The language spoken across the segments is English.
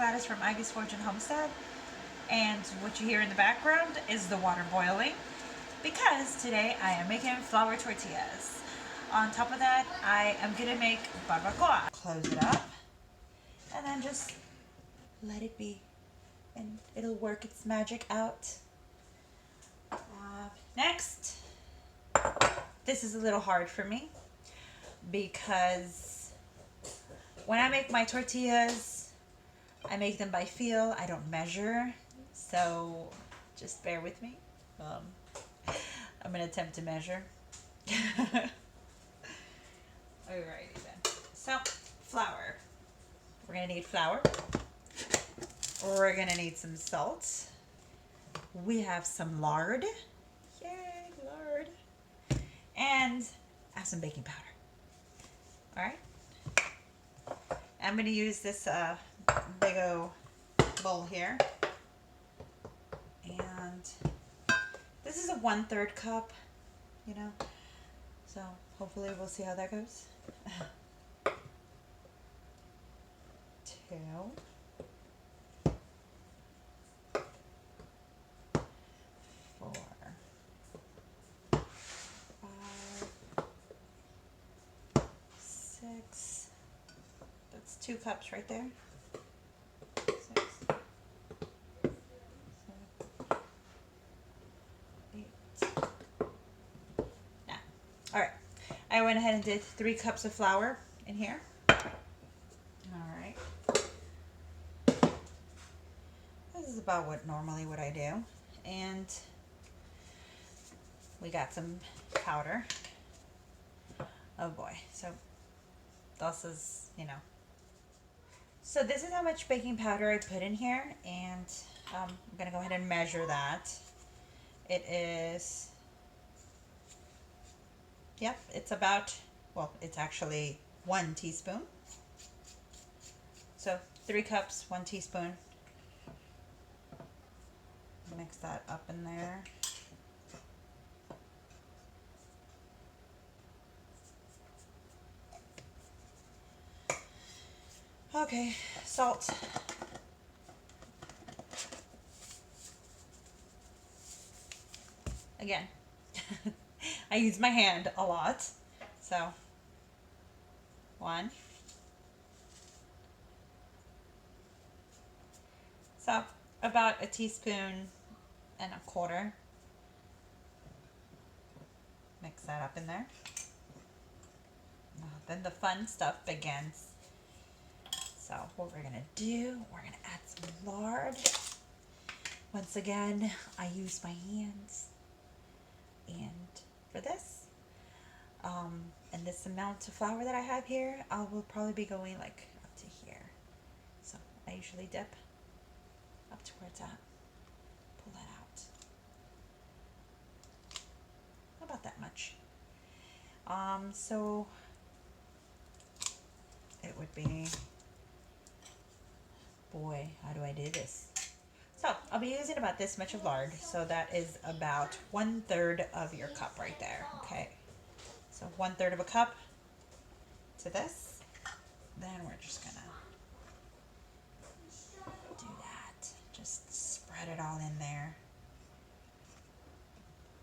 Gladis from Ivey.forge and Homestead, and what you hear in the background is the water boiling because today I am making flour tortillas. On top of that, I am going to make barbacoa. Close it up and then just let it be and it'll work its magic out. Next, this is a little hard for me because when I make my tortillas, I make them by feel. I don't measure, so just bear with me. I'm going to attempt to measure. Alrighty then. So, flour. We're going to need flour. We're going to need some salt. We have some lard. Yay, lard. And I have some baking powder. Alright. I'm going to use this big old bowl here. And this is a 1/3 cup, you know. So hopefully we'll see how that goes. 2. 4. 5. 6. That's 2 cups right there. 6. 7. 8. Now, all right. I went ahead and did 3 cups of flour in here. All right. This is about what I do. And we got some powder. Oh boy. So this is, you know. So this is how much baking powder I put in here, and I'm going to go ahead and measure that. It is, yep, it's about, well, it's actually 1 teaspoon. So 3 cups, 1 teaspoon. Mix that up in there. Okay, salt. Again, I use my hand a lot, so 1. So about 1.25 teaspoons. Mix that up in there. Then the fun stuff begins. So what we're gonna do, we're gonna add some lard. Once again, I use my hands. And for this, and this amount of flour that I have here, I will probably be going like up to here. So I usually dip up to where it's at. Pull that out. About that much. So it would be, boy, how do I do this? So I'll be using about this much of lard. So that is about 1/3 of your cup right there. Okay. So 1/3 of a cup to this. Then we're just gonna do that. Just spread it all in there.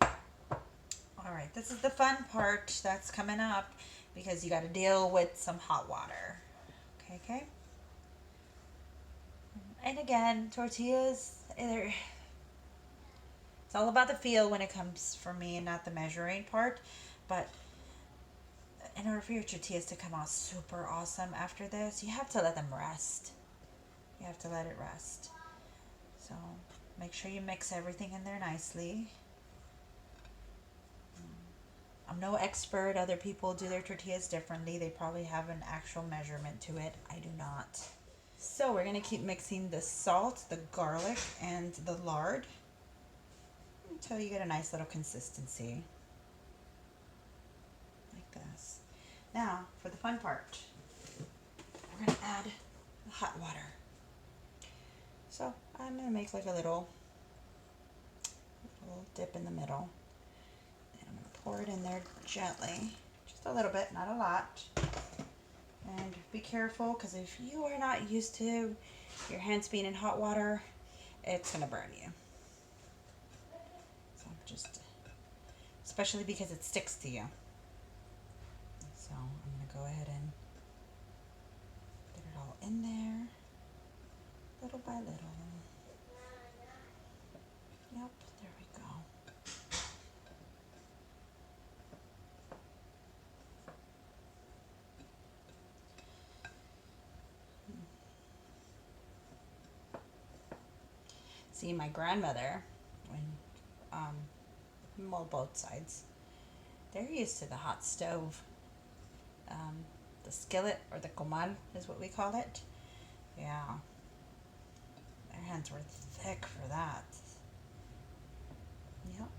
All right, this is the fun part that's coming up because you got to deal with some hot water. Okay. And again, tortillas, it's all about the feel when it comes for me and not the measuring part. But in order for your tortillas to come out super awesome after this, you have to let them rest. You have to let it rest. So make sure you mix everything in there nicely. I'm no expert. Other people do their tortillas differently. They probably have an actual measurement to it. I do not. So we're going to keep mixing the salt, the garlic, and the lard until you get a nice little consistency. Like this. Now, for the fun part, we're going to add the hot water. So I'm going to make like a little dip in the middle. And I'm going to pour it in there gently. Just a little bit, not a lot. And be careful, because if you are not used to your hands being in hot water, it's going to burn you. So just, especially because it sticks to you. So I'm going to go ahead and get it all in there, little by little. Yep, there we go. See, my grandmother, when well, both sides, they're used to the hot stove. The skillet, or the comal is what we call it. Yeah, their hands were thick for that. Yep.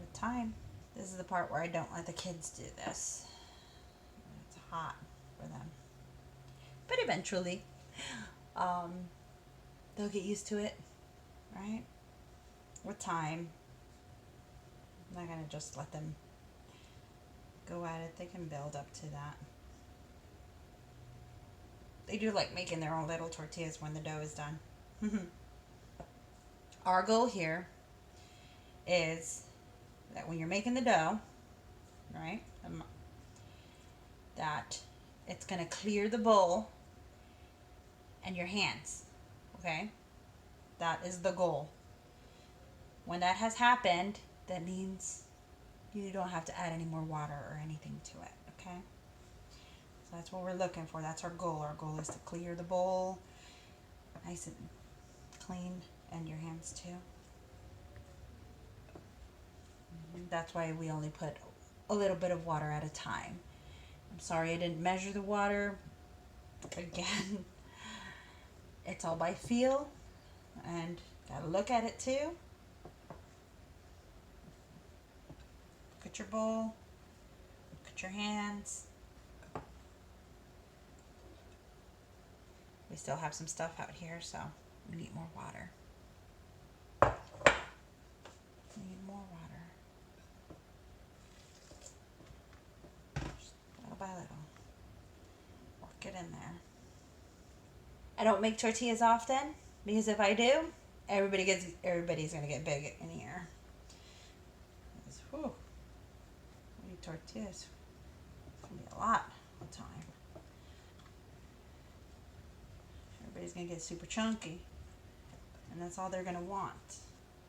With time. This is the part where I don't let the kids do this. It's hot for them. But eventually, they'll get used to it, right? With time. I'm not going to just let them go at it. They can build up to that. They do like making their own little tortillas when the dough is done. Our goal here is that when you're making the dough, right, that it's going to clear the bowl and your hands, okay? That is the goal. When that has happened, that means you don't have to add any more water or anything to it, okay? So that's what we're looking for. That's our goal. Our goal is to clear the bowl nice and clean, and your hands too. That's why we only put a little bit of water at a time. I'm sorry I didn't measure the water. Again, it's all by feel, and gotta look at it too. Look at your bowl. Look at your hands. We still have some stuff out here, so we need more water. We need more water. Just little by little. Work it in there. I don't make tortillas often, because if I do, everybody's gonna get big in here. Whew. We need tortillas. It's gonna be a lot of time. Everybody's gonna get super chunky, and that's all they're gonna want.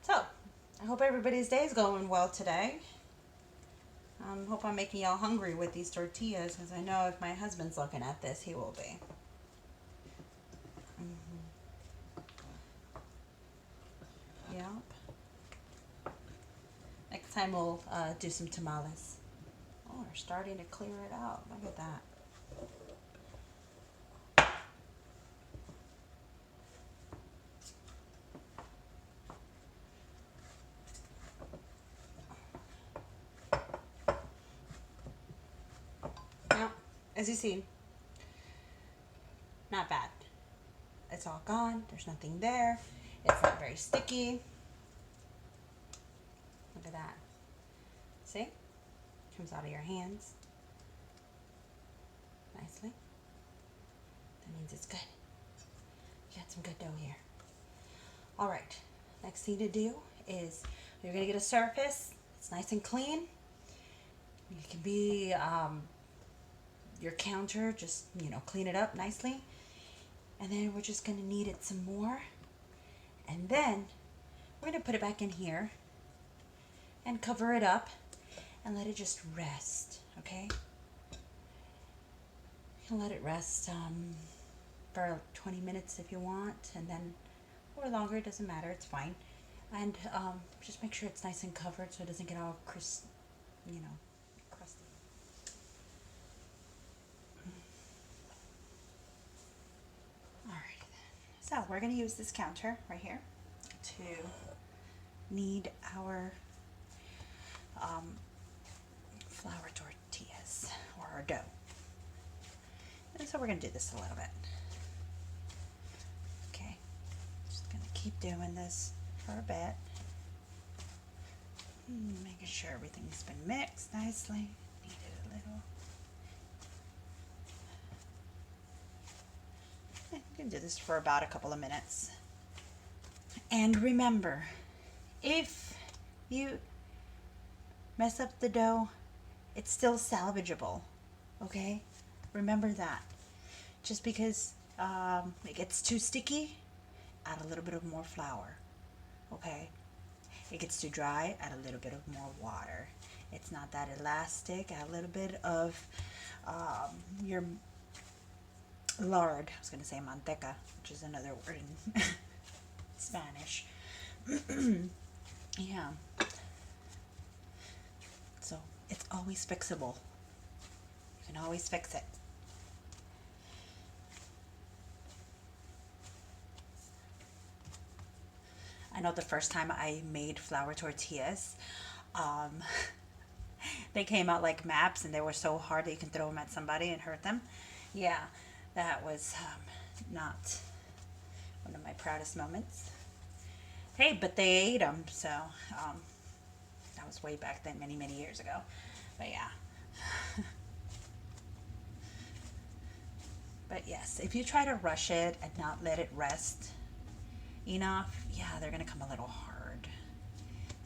So, I hope everybody's day is going well today. Hope I'm making y'all hungry with these tortillas, because I know if my husband's looking at this, he will be. Yep. Next time we'll do some tamales. Oh, we're starting to clear it out. Look at that. Now, as you see, not bad. It's all gone. There's nothing there. It's not very sticky. Look at that. See? Comes out of your hands nicely. That means it's good. You got some good dough here. All right. Next thing to do is you're going to get a surface. It's nice and clean. It can be your counter. Just, clean it up nicely. And then we're just going to knead it some more. And then we're going to put it back in here and cover it up and let it just rest, okay? You can let it rest for 20 minutes if you want, and then, or longer, it doesn't matter, it's fine. And just make sure it's nice and covered so it doesn't get all crusty. Alrighty then. So we're going to use this counter right here to knead our flour tortillas, or our dough. And so we're going to do this a little bit. Okay, just going to keep doing this for a bit. Making sure everything's been mixed nicely. Knead it a little. gonna do this for about a couple of minutes. And remember, if you mess up the dough, it's still salvageable, okay? Remember that. Just because it gets too sticky, add a little bit of more flour, okay? It gets too dry, add a little bit of more water. It's not that elastic, add a little bit of your lard. I was going to say manteca, which is another word in Spanish. Yeah. So it's always fixable. You can always fix it. I know the first time I made flour tortillas, they came out like maps and they were so hard that you can throw them at somebody and hurt them. Yeah, that was not one of my proudest moments. Hey, but they ate them, so that was way back then, many, many years ago. But yeah. But yes, if you try to rush it and not let it rest enough, yeah, they're gonna come a little hard.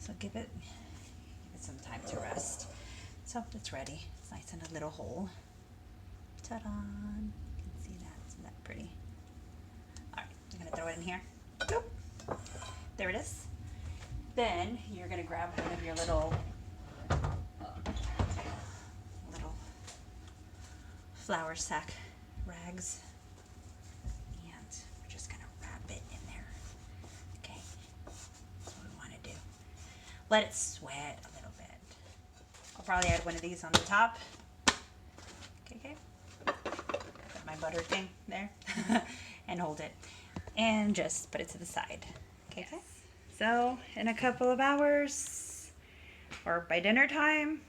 So give it some time to rest. So it's ready. It's nice in a little hole. Ta-da! You can see that. Isn't that pretty? All right, I'm gonna throw it in here. Boop. There it is. Then you're gonna grab one of your little flour sack rags, and we're just gonna wrap it in there. Okay, that's what we want to do. Let it sweat a little bit. I'll probably add one of these on the top. Okay. Put my butter thing there and hold it, and just put it to the side. Okay. So in a couple of hours, or by dinner time,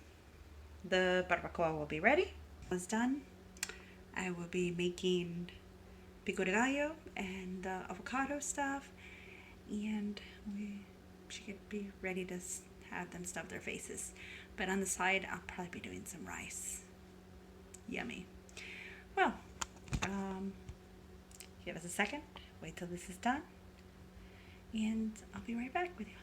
the barbacoa will be ready. It's done. I will be making pico de gallo and the avocado stuff, and we should be ready to have them stuff their faces. But on the side, I'll probably be doing some rice. Yummy. Well, give us a second. Wait till this is done, and I'll be right back with you.